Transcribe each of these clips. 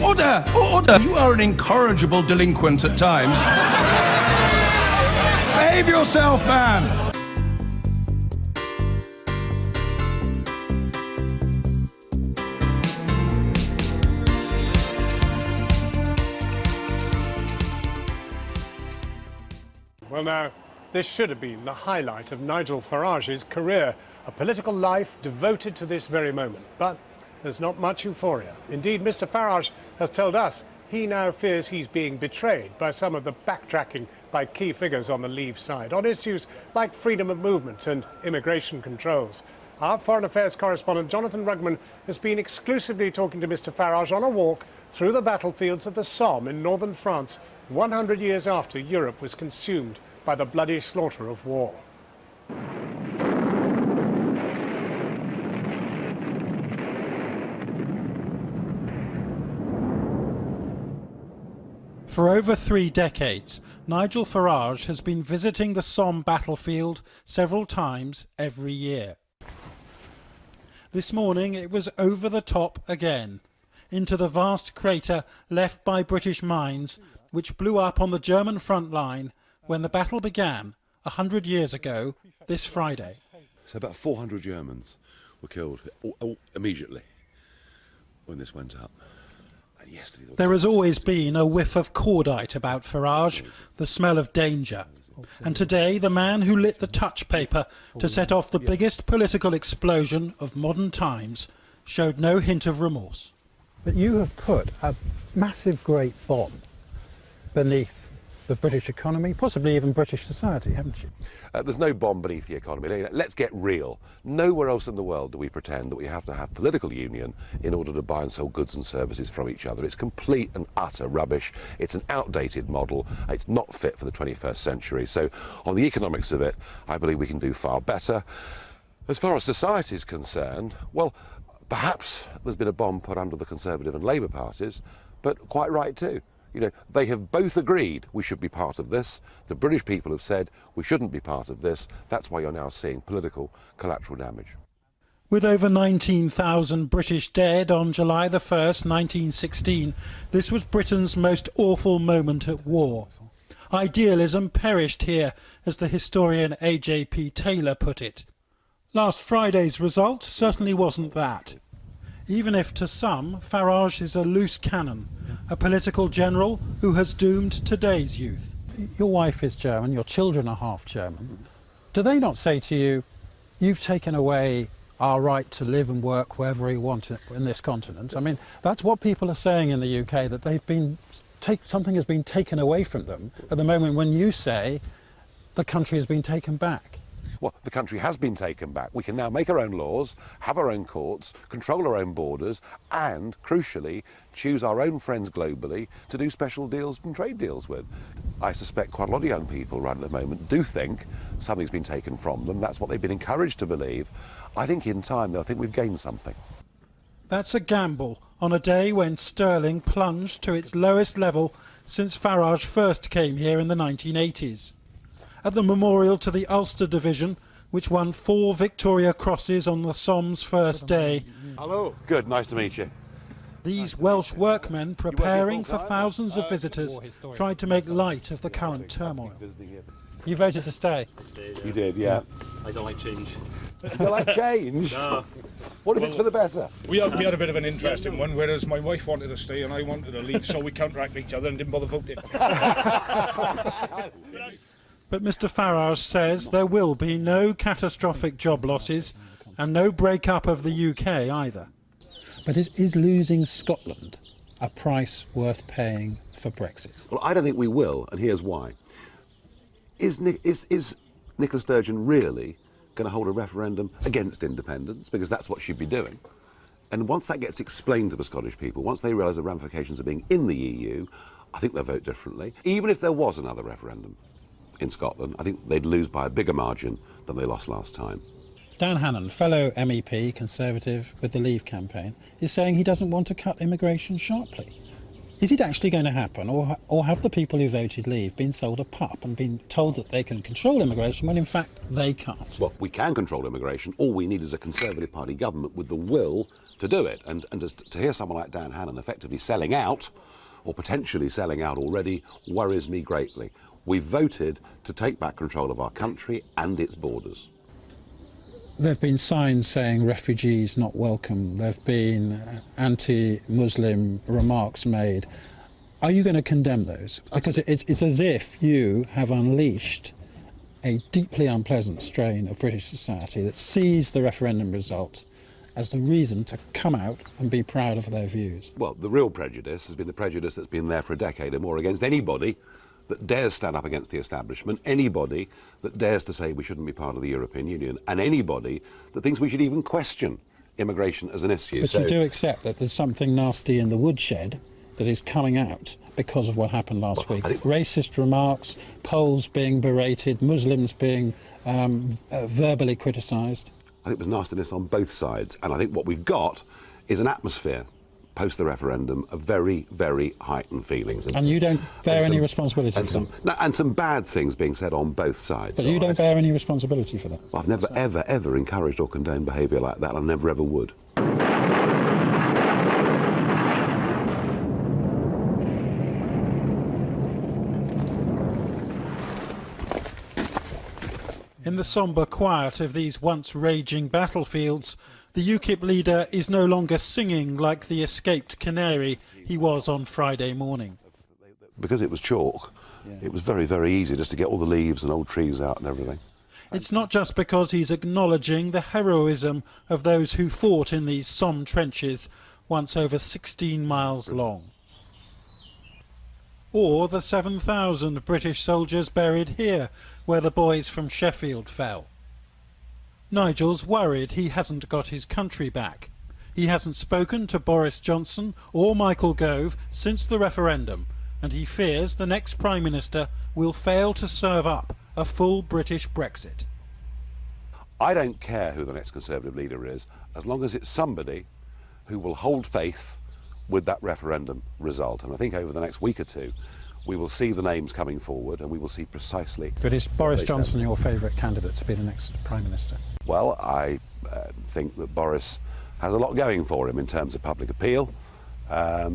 Order! Order! You are an incorrigible delinquent at times. Behave yourself, man! Well, now, this should have been the highlight of Nigel Farage's career, a political life devoted to this very moment. But there's not much euphoria. Indeed, Mr. Farage has told us he now fears he's being betrayed by some of the backtracking by key figures on the Leave side on issues like freedom of movement and immigration controls. Our Foreign Affairs correspondent Jonathan Rugman has been exclusively talking to Mr. Farage on a walk through the battlefields of the Somme in northern France, 100 years after Europe was consumed by the bloody slaughter of war. For over 3 decades, Nigel Farage has been visiting the Somme battlefield several times every year. This morning it was over the top again, into the vast crater left by British mines, which blew up on the German front line when the battle began 100 years ago this Friday. So about 400 Germans were killed immediately when this went up. There has always been a whiff of cordite about Farage, the smell of danger. And today, the man who lit the touch paper to set off the biggest political explosion of modern times showed no hint of remorse. But you have put a massive great bomb beneath the British economy, possibly even British society, haven't you? There's no bomb beneath the economy. Let's get real. Nowhere else in the world do we pretend that we have to have political union in order to buy and sell goods and services from each other. It's complete and utter rubbish. It's an outdated model. It's not fit for the 21st century. So on the economics of it, I believe we can do far better. As far as society is concerned, well, perhaps there's been a bomb put under the Conservative and Labour parties, but quite right too. You know, they have both agreed we should be part of this. The British people have said we shouldn't be part of this. That's why you're now seeing political collateral damage. With over 19,000 British dead on July the 1st, 1916, this was Britain's most awful moment at war. Idealism perished here, as the historian A.J.P. Taylor put it. Last Friday's result certainly wasn't that. Even if to some, Farage is a loose cannon, a political general who has doomed today's youth. Your wife is German, your children are half German. Do they not say to you, you've taken away our right to live and work wherever we want in this continent? I mean, that's what people are saying in the UK, that they've been something has been taken away from them at the moment when you say the country has been taken back. Well, the country has been taken back. We can now make our own laws, have our own courts, control our own borders, and, crucially, choose our own friends globally to do special deals and trade deals with. I suspect quite a lot of young people right at the moment do think something's been taken from them. That's what they've been encouraged to believe. I think in time they'll think we've gained something. That's a gamble on a day when sterling plunged to its lowest level since Farage first came here in the 1980s. At the memorial to the Ulster Division, which won 4 Victoria Crosses on the Somme's first day. Hello. Good, nice to meet you. These Welsh workmen, preparing for thousands of visitors, tried to make light of the current turmoil. You voted to stay? You did, yeah. I don't like change. You don't like change? No. What if it's for the better? We had a bit of an interesting one, whereas my wife wanted to stay and I wanted to leave, so we counteracted each other and didn't bother voting. But Mr Farage says there will be no catastrophic job losses and no break-up of the UK either. But is losing Scotland a price worth paying for Brexit? Well, I don't think we will, and here's why. Is Nicola Sturgeon really going to hold a referendum against independence? Because that's what she'd be doing. And once that gets explained to the Scottish people, once they realise the ramifications of being in the EU, I think they'll vote differently. Even if there was another referendum in Scotland, I think they'd lose by a bigger margin than they lost last time. Dan Hannan, fellow MEP, Conservative with the Leave campaign, is saying he doesn't want to cut immigration sharply. Is it actually going to happen, or have the people who voted Leave been sold a pup and been told that they can control immigration when in fact they can't? Well, we can control immigration. All we need is a Conservative Party government with the will to do it. And to hear someone like Dan Hannan effectively selling out, or potentially selling out already, worries me greatly. We voted to take back control of our country and its borders. There have been signs saying refugees not welcome. There have been anti-Muslim remarks made. Are you going to condemn those? Because it's as if you have unleashed a deeply unpleasant strain of British society that sees the referendum result as the reason to come out and be proud of their views. Well, the real prejudice has been the prejudice that's been there for a decade or more against anybody that dares stand up against the establishment, anybody that dares to say we shouldn't be part of the European Union, and anybody that thinks we should even question immigration as an issue. But you do accept that there's something nasty in the woodshed that is coming out because of what happened last week. Racist remarks, Poles being berated, Muslims being verbally criticised. I think there's nastiness on both sides, and I think what we've got is an atmosphere post the referendum of very, very heightened feelings. And you don't bear any responsibility for that? And some bad things being said on both sides. But you don't bear any responsibility for that? I've never, ever, ever encouraged or condoned behaviour like that, and I never, ever would. In the sombre quiet of these once raging battlefields, the UKIP leader is no longer singing like the escaped canary he was on Friday morning. Because it was chalk, it was very, very easy just to get all the leaves and old trees out and everything. It's not just because he's acknowledging the heroism of those who fought in these Somme trenches, once over 16 miles long. Or the 7,000 British soldiers buried here, where the boys from Sheffield fell. Nigel's worried he hasn't got his country back. He hasn't spoken to Boris Johnson or Michael Gove since the referendum, and he fears the next Prime Minister will fail to serve up a full British Brexit. I don't care who the next Conservative leader is, as long as it's somebody who will hold faith with that referendum result. And I think over the next week or two, we will see the names coming forward and we will see precisely... But is Boris Johnson your favourite candidate to be the next Prime Minister? Well, I think that Boris has a lot going for him in terms of public appeal, but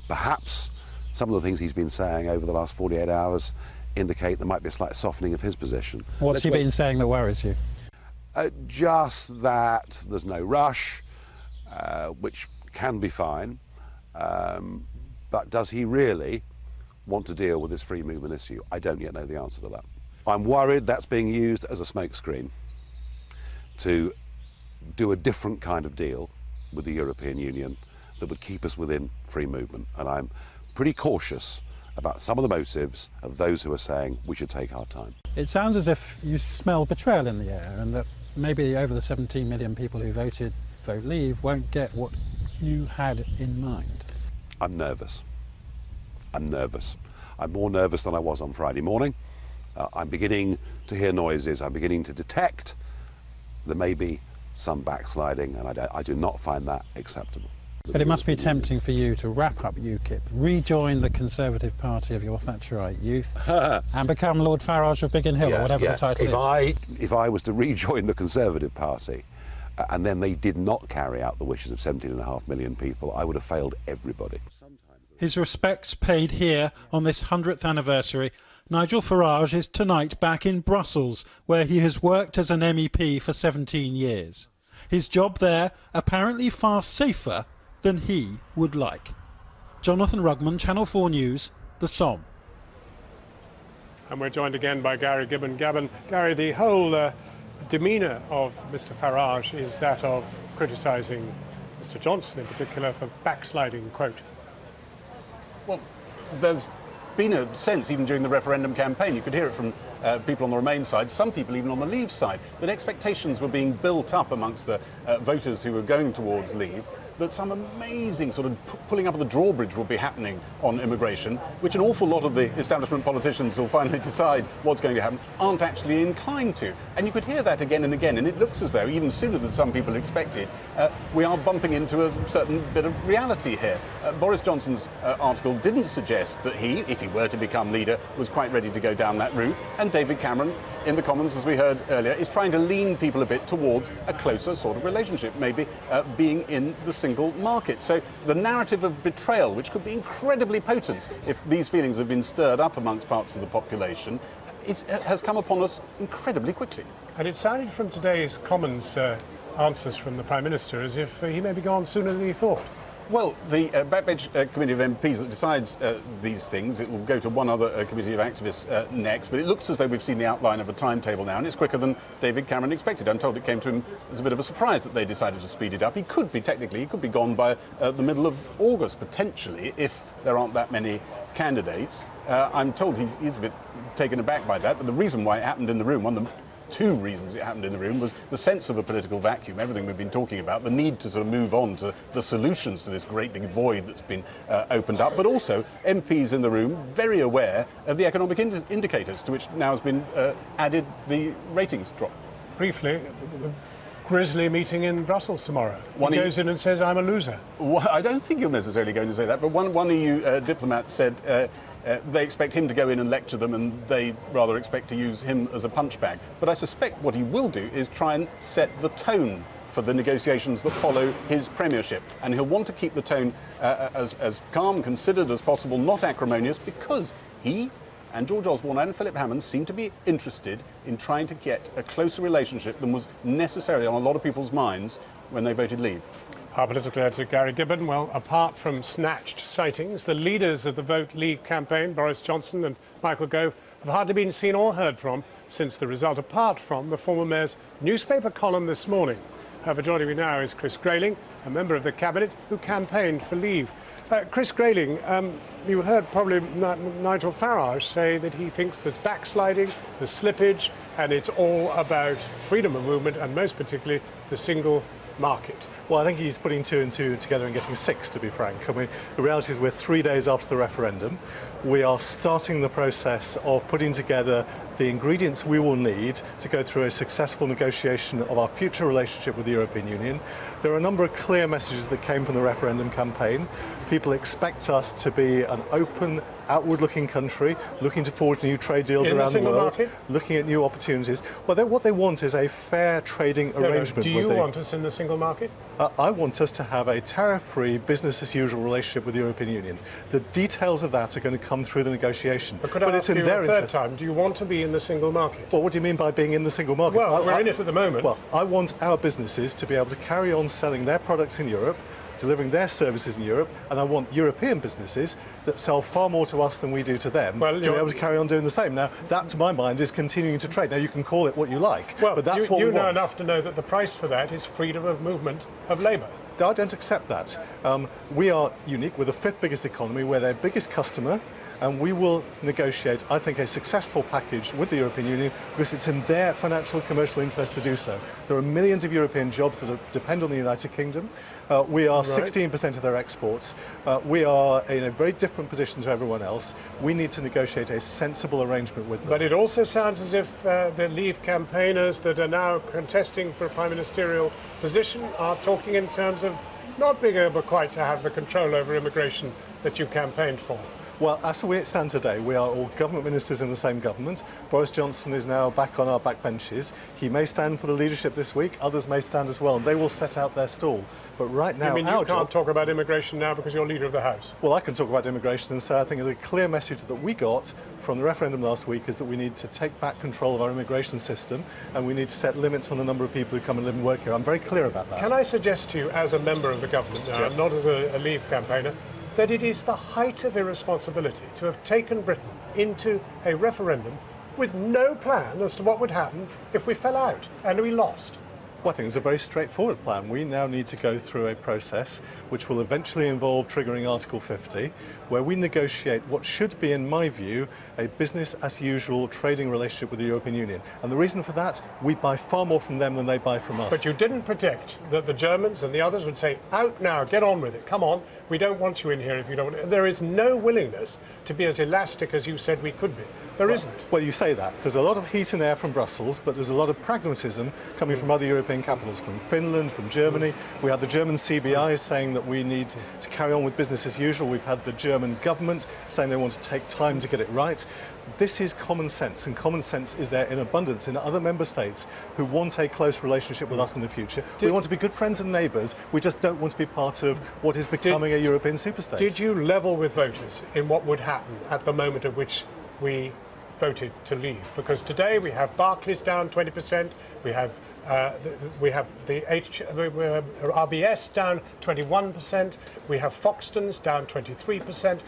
perhaps some of the things he's been saying over the last 48 hours indicate there might be a slight softening of his position. What's he been saying that worries you? Just that there's no rush, which can be fine, but does he really want to deal with this free movement issue? I don't yet know the answer to that. I'm worried that's being used as a smokescreen to do a different kind of deal with the European Union that would keep us within free movement. And I'm pretty cautious about some of the motives of those who are saying we should take our time. It sounds as if you smell betrayal in the air, and that maybe over the 17 million people who vote Leave won't get what you had in mind. I'm nervous. I'm nervous. I'm more nervous than I was on Friday morning. I'm beginning to hear noises. I'm beginning to detect there may be some backsliding, and I do not find that acceptable. But it must be tempting for you to wrap up UKIP, rejoin the Conservative Party of your Thatcherite youth, and become Lord Farage of Biggin Hill, or whatever the title is. If I was to rejoin the Conservative Party, and then they did not carry out the wishes of 17.5 million people, I would have failed everybody. His respects paid here on this 100th anniversary. Nigel Farage is tonight back in Brussels, where he has worked as an MEP for 17 years. His job there apparently far safer than he would like. Jonathan Rugman, Channel 4 News, the Somme. And we're joined again by Gary Gibbon. Gary, the whole demeanour of Mr Farage is that of criticising Mr Johnson in particular for backsliding, quote. Well, there's been a sense, even during the referendum campaign, you could hear it from people on the Remain side, some people even on the Leave side, that expectations were being built up amongst the voters who were going towards Leave that some amazing sort of pulling up of the drawbridge will be happening on immigration, which an awful lot of the establishment politicians who finally decide what's going to happen aren't actually inclined to. And you could hear that again and again, and it looks as though, even sooner than some people expected, we are bumping into a certain bit of reality here. Boris Johnson's article didn't suggest that he, if he were to become leader, was quite ready to go down that route, and David Cameron in the Commons, as we heard earlier, is trying to lean people a bit towards a closer sort of relationship, maybe being in the single market. So the narrative of betrayal, which could be incredibly potent if these feelings have been stirred up amongst parts of the population, has come upon us incredibly quickly. And it sounded from today's Commons answers from the Prime Minister as if he may be gone sooner than he thought. Well, the backbench committee of MPs that decides these things, it will go to one other committee of activists next, but it looks as though we've seen the outline of a timetable now, and it's quicker than David Cameron expected. I'm told it came to him as a bit of a surprise that they decided to speed it up. He could be gone by the middle of August, potentially, if there aren't that many candidates. I'm told he's a bit taken aback by that, but the reason why it happened in the room, one of the two reasons it happened in the room, was the sense of a political vacuum, everything we've been talking about, the need to sort of move on to the solutions to this great big void that's been opened up, but also MPs in the room very aware of the economic indicators, to which now has been added the ratings drop. Briefly, the grisly meeting in Brussels tomorrow. He goes in and says, I'm a loser. Well, I don't think he'll necessarily go in and say that, but one EU diplomat said they expect him to go in and lecture them, and they rather expect to use him as a punchbag. But I suspect what he will do is try and set the tone for the negotiations that follow his premiership. And he'll want to keep the tone as calm, considered as possible, not acrimonious, because he and George Osborne and Philip Hammond seem to be interested in trying to get a closer relationship than was necessary on a lot of people's minds when they voted leave. Our political editor, Gary Gibbon. Well, apart from snatched sightings, the leaders of the Vote Leave campaign, Boris Johnson and Michael Gove, have hardly been seen or heard from since the result, apart from the former mayor's newspaper column this morning. However, joining me now is Chris Grayling, a member of the cabinet who campaigned for leave. Chris Grayling, you heard probably Nigel Farage say that he thinks there's backsliding, there's slippage, and it's all about freedom of movement and most particularly the single market. Well, I think he's putting two and two together and getting six, to be frank. I mean, the reality is we're 3 days after the referendum. We are starting the process of putting together the ingredients we will need to go through a successful negotiation of our future relationship with the European Union. There are a number of clear messages that came from the referendum campaign. People expect us to be an open, outward-looking country, looking to forge new trade deals around the world, market? looking at new opportunities. Well, what they want is a fair trading arrangement. Do you want us in the single market? I want us to have a tariff-free, business-as-usual relationship with the European Union. The details of that are going to come through the negotiation. But could I ask you a third time, do you want to be in the single market? Well, what do you mean by being in the single market? Well, we're in it at the moment. Well, I want our businesses to be able to carry on selling their products in Europe, delivering their services in Europe, and I want European businesses that sell far more to us than we do to them to be able to carry on doing the same. Now, that, to my mind, is continuing to trade. Now, you can call it what you like, but that's what we want. You know enough to know that the price for that is freedom of movement of labour. I don't accept that. We are unique. We're the fifth biggest economy. We're their biggest customer. And we will negotiate, I think, a successful package with the European Union because it's in their financial and commercial interest to do so. There are millions of European jobs that depend on the United Kingdom. We are 16% of their exports. We are in a very different position to everyone else. We need to negotiate a sensible arrangement with them. But it also sounds as if the Leave campaigners that are now contesting for a prime ministerial position are talking in terms of not being able quite to have the control over immigration that you campaigned for. Well, as we stand today, we are all government ministers in the same government. Boris Johnson is now back on our backbenches. He may stand for the leadership this week, others may stand as well, and they will set out their stall. But right now, you can't talk about immigration now because you're leader of the House? Well, I can talk about immigration and say I think the clear message that we got from the referendum last week is that we need to take back control of our immigration system and we need to set limits on the number of people who come and live and work here. I'm very clear about that. Can I suggest to you, as a member of the government now, not as a Leave campaigner, that it is the height of irresponsibility to have taken Britain into a referendum with no plan as to what would happen if we fell out and we lost? Well, I think it's a very straightforward plan. We now need to go through a process which will eventually involve triggering Article 50, where we negotiate what should be, in my view, a business-as-usual trading relationship with the European Union. And the reason for that, we buy far more from them than they buy from us. But you didn't predict that the Germans and the others would say, out now, get on with it, come on, we don't want you in here if you don't want it. There is no willingness to be as elastic as you said we could be. There isn't. Well, you say that. There's a lot of heat and air from Brussels, but there's a lot of pragmatism coming from other European capitals, from Finland, from Germany. We had the German CBI saying that we need to carry on with business as usual. We've had the German government saying they want to take time to get it right. This is common sense, and common sense is there in abundance in other member states who want a close relationship with us in the future. We want to be good friends and neighbours. We just don't want to be part of what is becoming a European superstate. Did you level with voters in what would happen at the moment at which we voted to leave? Because today we have Barclays down 20%, we have the RBS down 21%, we have Foxtons down 23%.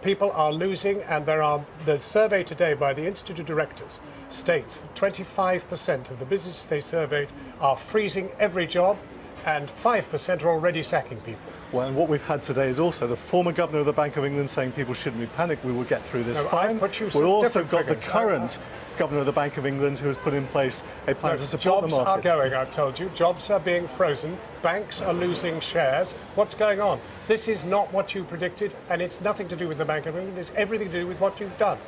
People are losing, and the survey today by the Institute of Directors states that 25% of the businesses they surveyed are freezing every job, and 5% are already sacking people. Well, and what we've had today is also the former governor of the Bank of England saying people shouldn't be panicked, we will get through this fine. We've also got the current governor of the Bank of England who has put in place a plan to support the market. Jobs are going, I've told you. Jobs are being frozen. Banks are losing shares. What's going on? This is not what you predicted, and it's nothing to do with the Bank of England. It's everything to do with what you've done.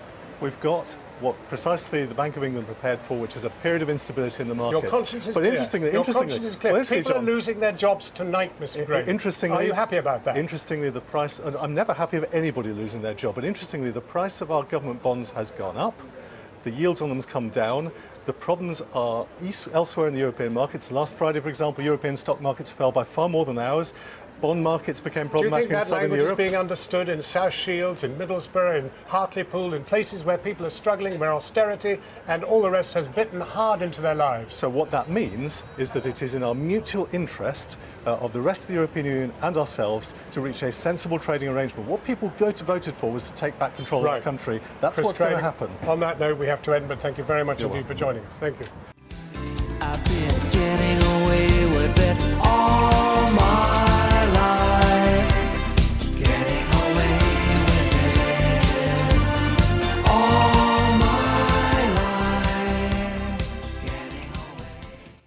We've got what precisely the Bank of England prepared for, which is a period of instability in the markets. Your conscience is but clear. Interestingly, Your conscience is clear. Well, people are losing their jobs tonight, Mr. Gray. Interestingly, are you happy about that? Interestingly, the price, and I'm never happy of anybody losing their job, but interestingly, the price of our government bonds has gone up. The yields on them has come down. The problems are elsewhere in the European markets. Last Friday, for example, European stock markets fell by far more than ours. Bond markets became problematic in Southern Europe. Do you think that language is being understood in South Shields, in Middlesbrough, in Hartlepool, in places where people are struggling, where austerity and all the rest has bitten hard into their lives? So what that means is that it is in our mutual interest of the rest of the European Union and ourselves to reach a sensible trading arrangement. What people voted for was to take back control of our country. That's what's going to happen. On that note, we have to end, but thank you very much indeed for joining us. Thank you.